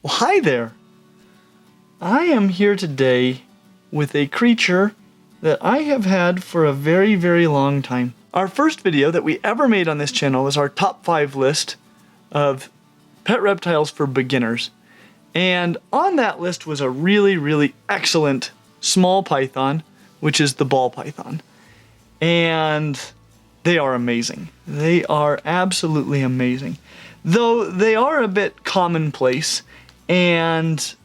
Well, hi there. I am here today with a creature that I have had for a very, very long time. Our first video that we ever made on this channel was our top 5 list of pet reptiles for beginners. And on that list was a really, really excellent small python, which is the ball python. And they are amazing. They are absolutely amazing. Though they are a bit commonplace and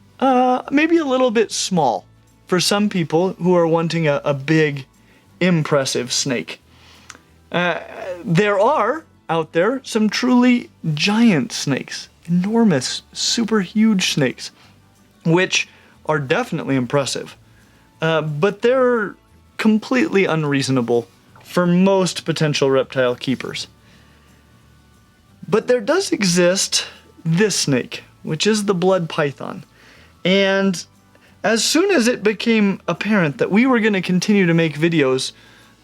maybe a little bit small for some people who are wanting a big, impressive snake. There are out there some truly giant snakes, enormous, super huge snakes, which are definitely impressive. But they're completely unreasonable for most potential reptile keepers. But there does exist this snake, which is the blood python. And as soon as it became apparent that we were going to continue to make videos,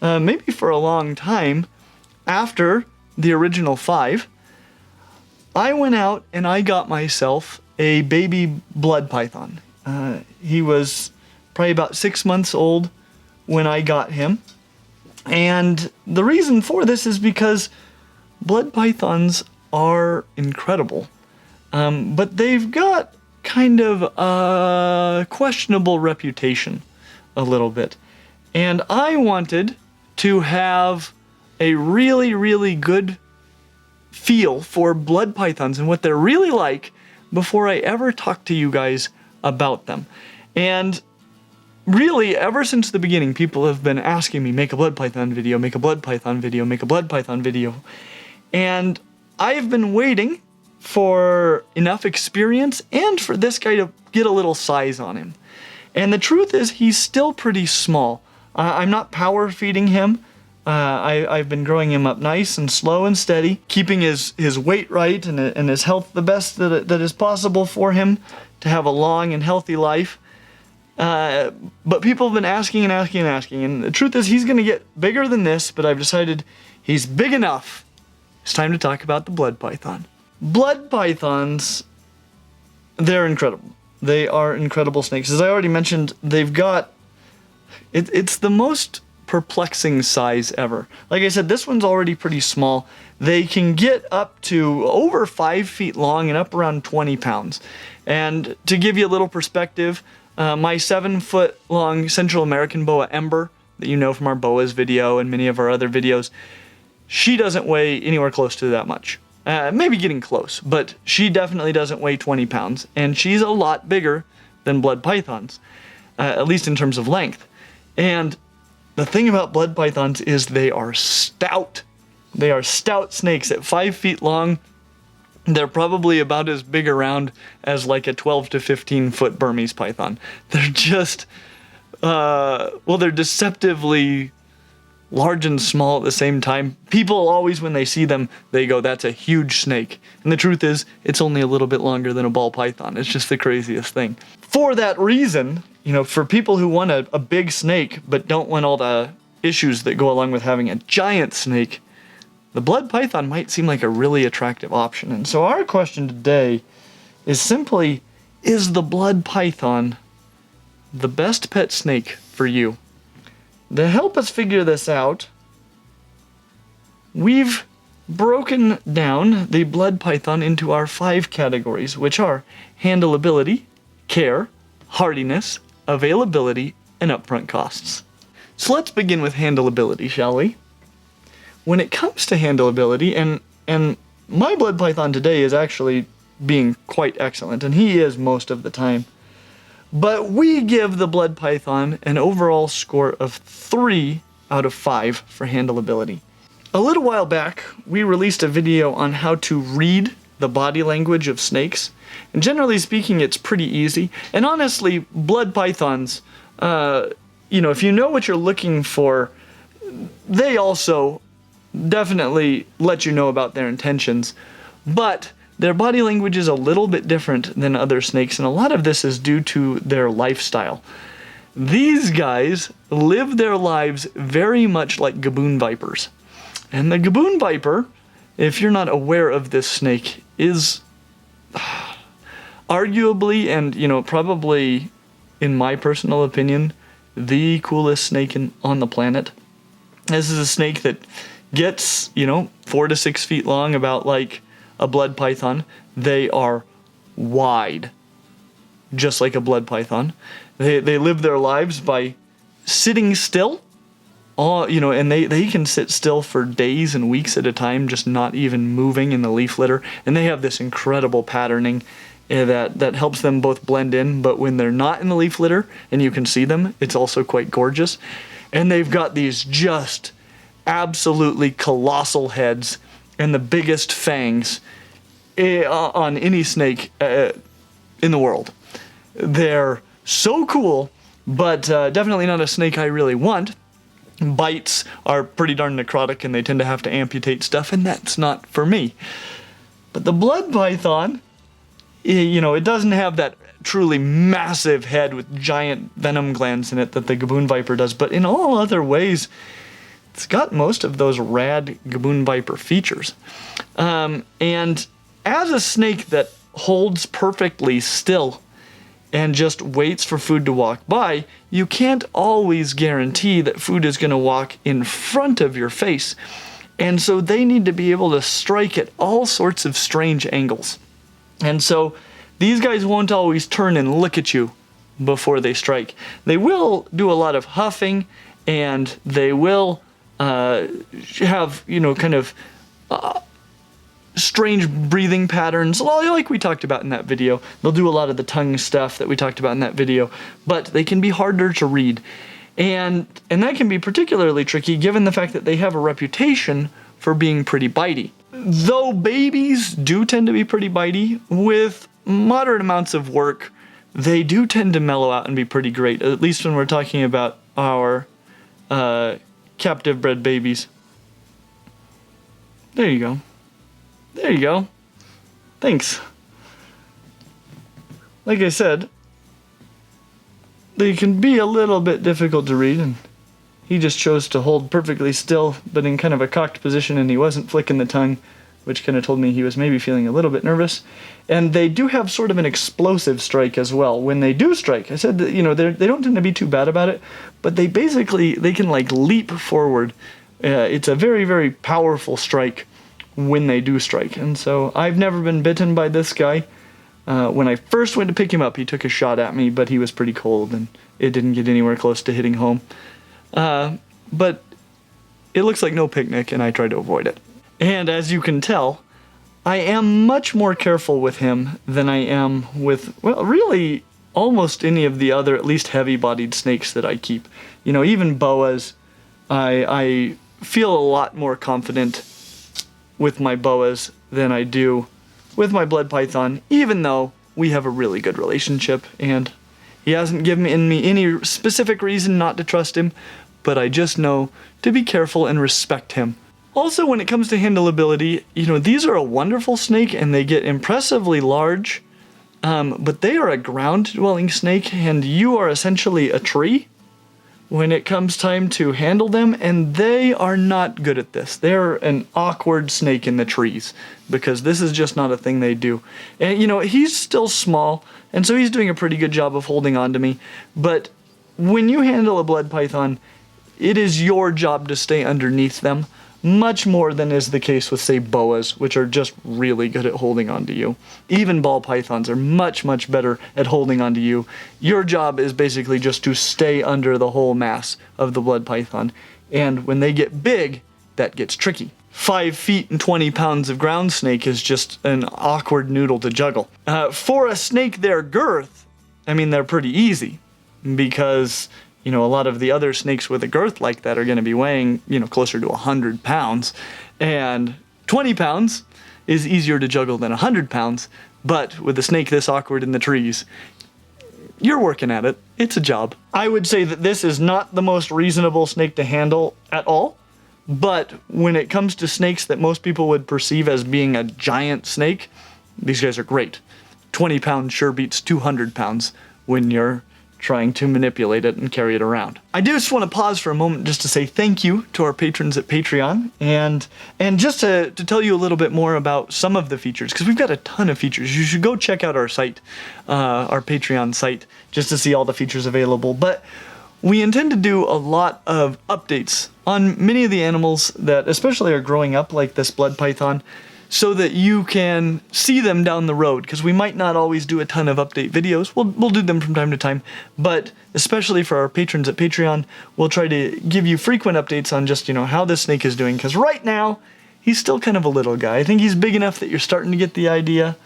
maybe for a long time, after the original 5, I went out and I got myself a baby blood python. He was probably about 6 months old when I got him. And the reason for this is because blood pythons are incredible. But they've got kind of a questionable reputation a little bit. And I wanted to have a really, really good feel for blood pythons and what they're really like before I ever talk to you guys about them. And really, ever since the beginning, people have been asking me, make a blood python video, make a blood python video, make a blood python video. And I've been waiting for enough experience and for this guy to get a little size on him. And the truth is, he's still pretty small. I'm not power feeding him. I've been growing him up nice and slow and steady, keeping his weight right and his health the best that is possible for him to have a long and healthy life. But people have been asking and asking and asking, and the truth is he's going to get bigger than this, but I've decided he's big enough. It's time to talk about the blood python. Blood pythons, they're incredible. They are incredible snakes. As I already mentioned, they've got, it's the most perplexing size ever. Like I said, this one's already pretty small. They can get up to over 5 feet long and up around 20 pounds. And to give you a little perspective, my 7-foot long Central American boa Ember, that you know from our boas video and many of our other videos, she doesn't weigh anywhere close to that much. Maybe getting close, but she definitely doesn't weigh 20 pounds, and she's a lot bigger than blood pythons, at least in terms of length. And the thing about blood pythons is they are stout. They are stout snakes at 5 feet long. They're probably about as big around as like a 12 to 15 foot Burmese python. They're just, well, they're deceptively large and small at the same time. People always, when they see them, they go, that's a huge snake. And the truth is, it's only a little bit longer than a ball python. It's just the craziest thing. For that reason, you know, for people who want a big snake, but don't want all the issues that go along with having a giant snake, the blood python might seem like a really attractive option. And so our question today is simply, is the blood python the best pet snake for you? To help us figure this out, we've broken down the blood python into our 5 categories, which are handleability, care, hardiness, availability, and upfront costs. So let's begin with handleability, shall we? When it comes to handleability, and my blood python today is actually being quite excellent, and he is most of the time, but we give the blood python an overall score of 3 out of 5 for handleability. A little while back, we released a video on how to read the body language of snakes, and generally speaking, it's pretty easy. And honestly, blood pythons, you know, if you know what you're looking for, they also definitely let you know about their intentions. But their body language is a little bit different than other snakes, and a lot of this is due to their lifestyle. These guys live their lives very much like gaboon vipers. And the gaboon viper, if you're not aware of this snake, is Arguably, and probably in my personal opinion, the coolest snake on the planet. This is a snake that gets 4 to 6 feet long, about like a blood python. They are wide, just like a blood python. They live their lives by sitting still. And they can sit still for days and weeks at a time, just not even moving in the leaf litter. And they have this incredible patterning that helps them both blend in, but when they're not in the leaf litter and you can see them, it's also quite gorgeous. And they've got these just absolutely colossal heads and the biggest fangs on any snake in the world. They're so cool, but definitely not a snake I really want. Bites are pretty darn necrotic and they tend to have to amputate stuff, and that's not for me. But the blood python, it doesn't have that truly massive head with giant venom glands in it that the gaboon viper does, but in all other ways, it's got most of those rad gaboon viper features. And as a snake that holds perfectly still and just waits for food to walk by, you can't always guarantee that food is going to walk in front of your face. And so they need to be able to strike at all sorts of strange angles. And so these guys won't always turn and look at you before they strike. They will do a lot of huffing, and they will have, kind of strange breathing patterns, like we talked about in that video. They'll do a lot of the tongue stuff that we talked about in that video, but they can be harder to read. And that can be particularly tricky given the fact that they have a reputation for being pretty bitey. Though babies do tend to be pretty bitey, with moderate amounts of work, they do tend to mellow out and be pretty great, at least when we're talking about our captive bred babies. There you go. There you go. Thanks. Like I said, they can be a little bit difficult to read, and he just chose to hold perfectly still, but in kind of a cocked position, and he wasn't flicking the tongue, which kind of told me he was maybe feeling a little bit nervous. And they do have sort of an explosive strike as well. When they do strike, I said that, they don't tend to be too bad about it, but they can like leap forward. It's a very, very powerful strike when they do strike. And so I've never been bitten by this guy. When I first went to pick him up, he took a shot at me, but he was pretty cold and it didn't get anywhere close to hitting home. But it looks like no picnic, and I tried to avoid it. And as you can tell, I am much more careful with him than I am with, well, really almost any of the other at least heavy-bodied snakes that I keep. Even boas, I feel a lot more confident with my boas than I do with my blood python, even though we have a really good relationship, and he hasn't given me any specific reason not to trust him, but I just know to be careful and respect him. Also, when it comes to handleability, these are a wonderful snake and they get impressively large, but they are a ground-dwelling snake, and you are essentially a tree when it comes time to handle them, and they are not good at this. They're an awkward snake in the trees, because this is just not a thing they do. And, he's still small, and so he's doing a pretty good job of holding on to me, but when you handle a blood python, it is your job to stay underneath them, much more than is the case with, say, boas, which are just really good at holding on to you. Even ball pythons are much, much better at holding on to you. Your job is basically just to stay under the whole mass of the blood python. And when they get big, that gets tricky. 5 feet and 20 pounds of ground snake is just an awkward noodle to juggle. For a snake their girth, they're pretty easy, because a lot of the other snakes with a girth like that are going to be weighing, closer to 100 pounds. And 20 pounds is easier to juggle than 100 pounds. But with a snake this awkward in the trees, you're working at it. It's a job. I would say that this is not the most reasonable snake to handle at all. But when it comes to snakes that most people would perceive as being a giant snake, these guys are great. 20 pounds sure beats 200 pounds when you're trying to manipulate it and carry it around. I do just want to pause for a moment just to say thank you to our patrons at Patreon, and just to tell you a little bit more about some of the features, because we've got a ton of features. You should go check out our site, our Patreon site, just to see all the features available. But we intend to do a lot of updates on many of the animals that especially are growing up, like this blood python, so that you can see them down the road, because we might not always do a ton of update videos. We'll do them from time to time, but especially for our patrons at Patreon, we'll try to give you frequent updates on just, how this snake is doing, because right now, he's still kind of a little guy. I think he's big enough that you're starting to get the idea,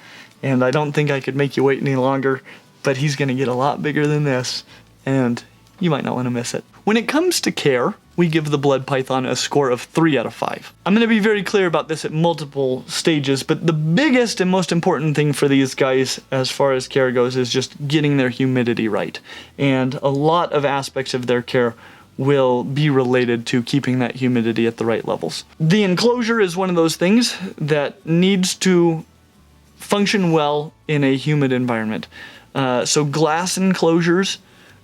and I don't think I could make you wait any longer, but he's going to get a lot bigger than this, and you might not want to miss it. When it comes to care, we give the blood python a score of 3 out of 5. I'm going to be very clear about this at multiple stages, but the biggest and most important thing for these guys as far as care goes is just getting their humidity right. And a lot of aspects of their care will be related to keeping that humidity at the right levels. The enclosure is one of those things that needs to function well in a humid environment. So glass enclosures,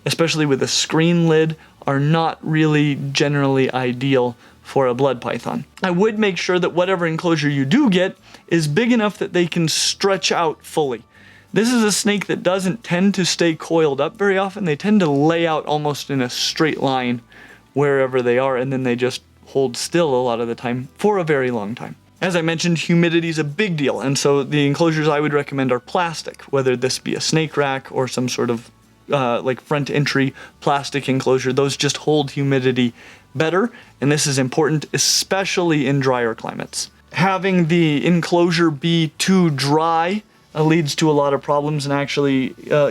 especially with a screen lid, are not really generally ideal for a blood python. I would make sure that whatever enclosure you do get is big enough that they can stretch out fully. This is a snake that doesn't tend to stay coiled up very often. They tend to lay out almost in a straight line wherever they are, and then they just hold still a lot of the time for a very long time. As I mentioned, humidity is a big deal, and so the enclosures I would recommend are plastic, whether this be a snake rack or some sort of like front entry plastic enclosure. Those just hold humidity better, and this is important especially in drier climates. Having the enclosure be too dry leads to a lot of problems, and actually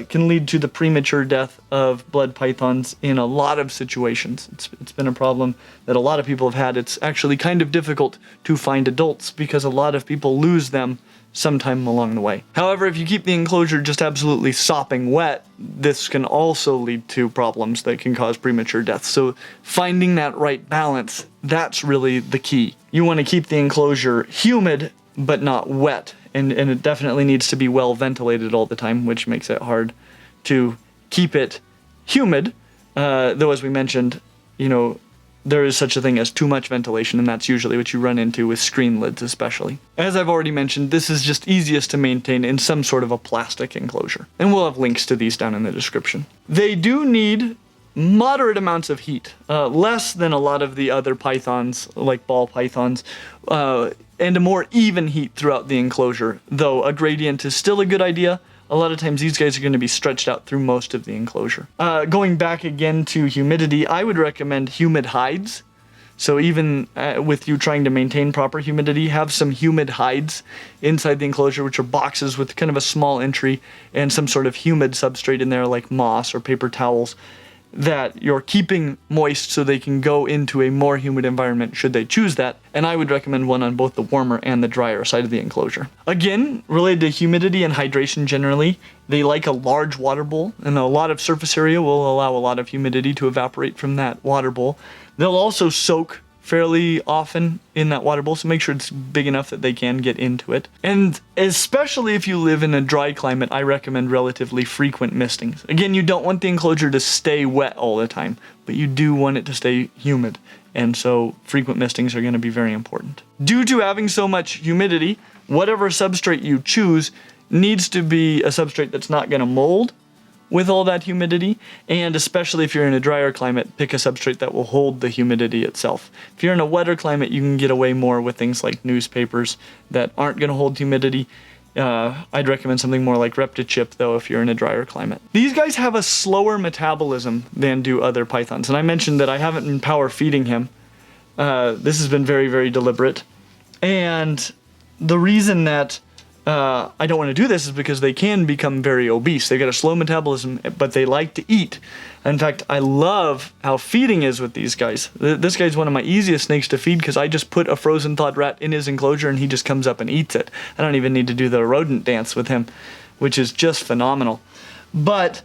can lead to the premature death of blood pythons in a lot of situations. It's been a problem that a lot of people have had. It's actually kind of difficult to find adults because a lot of people lose them sometime along the way. However, if you keep the enclosure just absolutely sopping wet, this can also lead to problems that can cause premature death. So finding that right balance, that's really the key. You want to keep the enclosure humid, but not wet. And it definitely needs to be well ventilated all the time, which makes it hard to keep it humid. Though, as we mentioned, there is such a thing as too much ventilation, and that's usually what you run into with screen lids especially. As I've already mentioned, this is just easiest to maintain in some sort of a plastic enclosure. And we'll have links to these down in the description. They do need moderate amounts of heat, less than a lot of the other pythons, like ball pythons, and a more even heat throughout the enclosure, though a gradient is still a good idea. A lot of times these guys are going to be stretched out through most of the enclosure. Going back again to humidity, I would recommend humid hides. So even with you trying to maintain proper humidity, have some humid hides inside the enclosure, which are boxes with kind of a small entry and some sort of humid substrate in there like moss or paper towels that you're keeping moist so they can go into a more humid environment should they choose that. And I would recommend one on both the warmer and the drier side of the enclosure. Again, related to humidity and hydration generally, they like a large water bowl, and a lot of surface area will allow a lot of humidity to evaporate from that water bowl. They'll also soak fairly often in that water bowl, so make sure it's big enough that they can get into it. And especially if you live in a dry climate, I recommend relatively frequent mistings. Again, you don't want the enclosure to stay wet all the time, but you do want it to stay humid, and so frequent mistings are going to be very important. Due to having so much humidity, whatever substrate you choose needs to be a substrate that's not going to mold with all that humidity, and especially if you're in a drier climate, pick a substrate that will hold the humidity itself. If you're in a wetter climate, you can get away more with things like newspapers that aren't going to hold humidity. I'd recommend something more like Reptichip, though, if you're in a drier climate. These guys have a slower metabolism than do other pythons, and I mentioned that I haven't been power feeding him. This has been very, very deliberate, and the reason that I don't want to do this is because they can become very obese. They've got a slow metabolism, but they like to eat. In fact, I love how feeding is with these guys. This guy's one of my easiest snakes to feed because I just put a frozen thawed rat in his enclosure and he just comes up and eats it. I don't even need to do the rodent dance with him, which is just phenomenal. But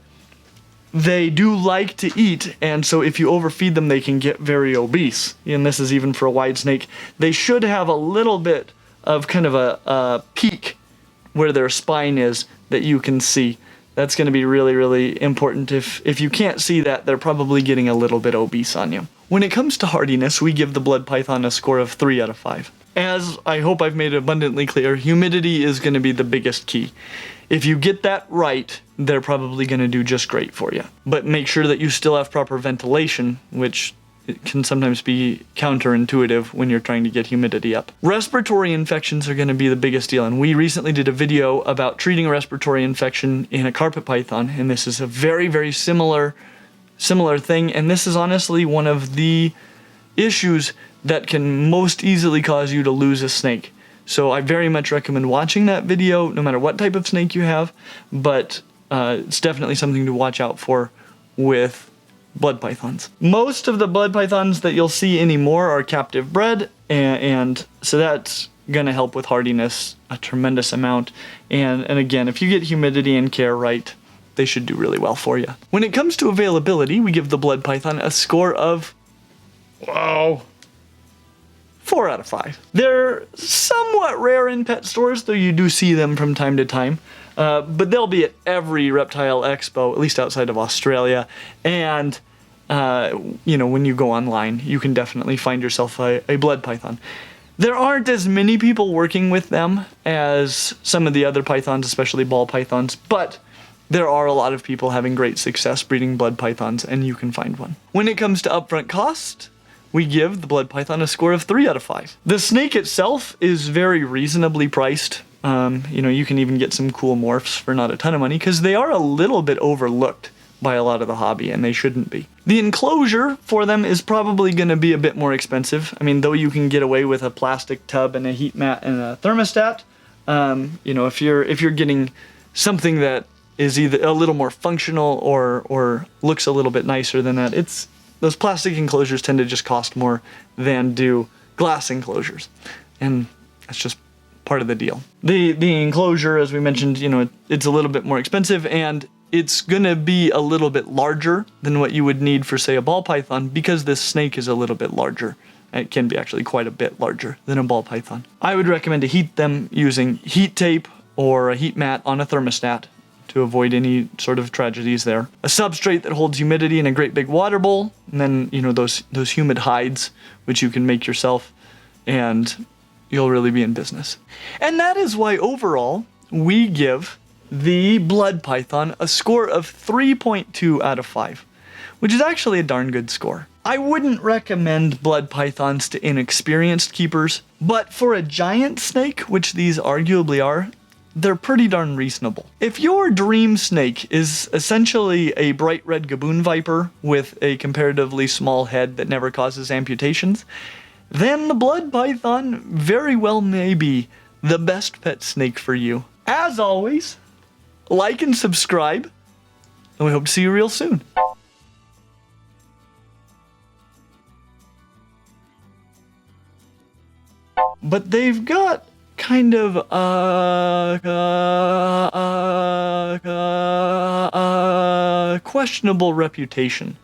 they do like to eat, and so if you overfeed them, they can get very obese. And this is even for a wide snake. They should have a little bit of kind of a peak where their spine is that you can see. That's going to be really, really important. If you can't see that, they're probably getting a little bit obese on you. When it comes to hardiness, we give the blood python a score of 3 out of 5. As I hope I've made abundantly clear, humidity is going to be the biggest key. If you get that right, they're probably going to do just great for you. But make sure that you still have proper ventilation, which it can sometimes be counterintuitive when you're trying to get humidity up. Respiratory infections are going to be the biggest deal, and we recently did a video about treating a respiratory infection in a carpet python, and this is a very, very similar thing, and this is honestly one of the issues that can most easily cause you to lose a snake. So I very much recommend watching that video, no matter what type of snake you have, but it's definitely something to watch out for with blood pythons. Most of the blood pythons that you'll see anymore are captive bred, and so that's going to help with hardiness a tremendous amount. And again, if you get humidity and care right, they should do really well for you. When it comes to availability, we give the blood python a score of, wow, 4 out of 5. They're somewhat rare in pet stores, though you do see them from time to time. But they'll be at every reptile expo, at least outside of Australia. And, you know, when you go online, you can definitely find yourself a blood python. There aren't as many people working with them as some of the other pythons, especially ball pythons, but there are a lot of people having great success breeding blood pythons, and you can find one. When it comes to upfront cost, we give the blood python a score of 3 out of 5. The snake itself is very reasonably priced. You know, you can even get some cool morphs for not a ton of money, because they are a little bit overlooked by a lot of the hobby, and they shouldn't be. The enclosure for them is probably going to be a bit more expensive. I mean, though you can get away with a plastic tub and a heat mat and a thermostat, you know, if you're getting something that is either a little more functional or looks a little bit nicer than that, those plastic enclosures tend to just cost more than do glass enclosures, and that's just part of the deal. The enclosure, as we mentioned, you know, it's a little bit more expensive, and it's gonna be a little bit larger than what you would need for, say, a ball python, because this snake is a little bit larger. It can be actually quite a bit larger than a ball python. I would recommend to heat them using heat tape or a heat mat on a thermostat to avoid any sort of tragedies there. A substrate that holds humidity in a great big water bowl, and then, you know, those humid hides, which you can make yourself, and you'll really be in business. And that is why overall, we give the blood python a score of 3.2 out of 5, which is actually a darn good score. I wouldn't recommend blood pythons to inexperienced keepers, but for a giant snake, which these arguably are, they're pretty darn reasonable. If your dream snake is essentially a bright red gaboon viper with a comparatively small head that never causes amputations, then the blood python very well may be the best pet snake for you. As always, like and subscribe, and we hope to see you real soon. But they've got kind of questionable reputation.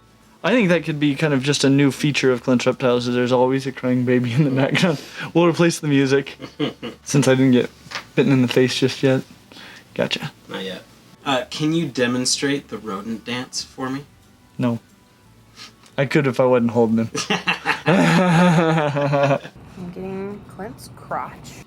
I think that could be kind of just a new feature of Clint's Reptiles, is there's always a crying baby in the background. We'll replace the music, since I didn't get bitten in the face just yet. Gotcha. Not yet. Can you demonstrate the rodent dance for me? No. I could if I wasn't holding him. I'm getting Clint's crotch.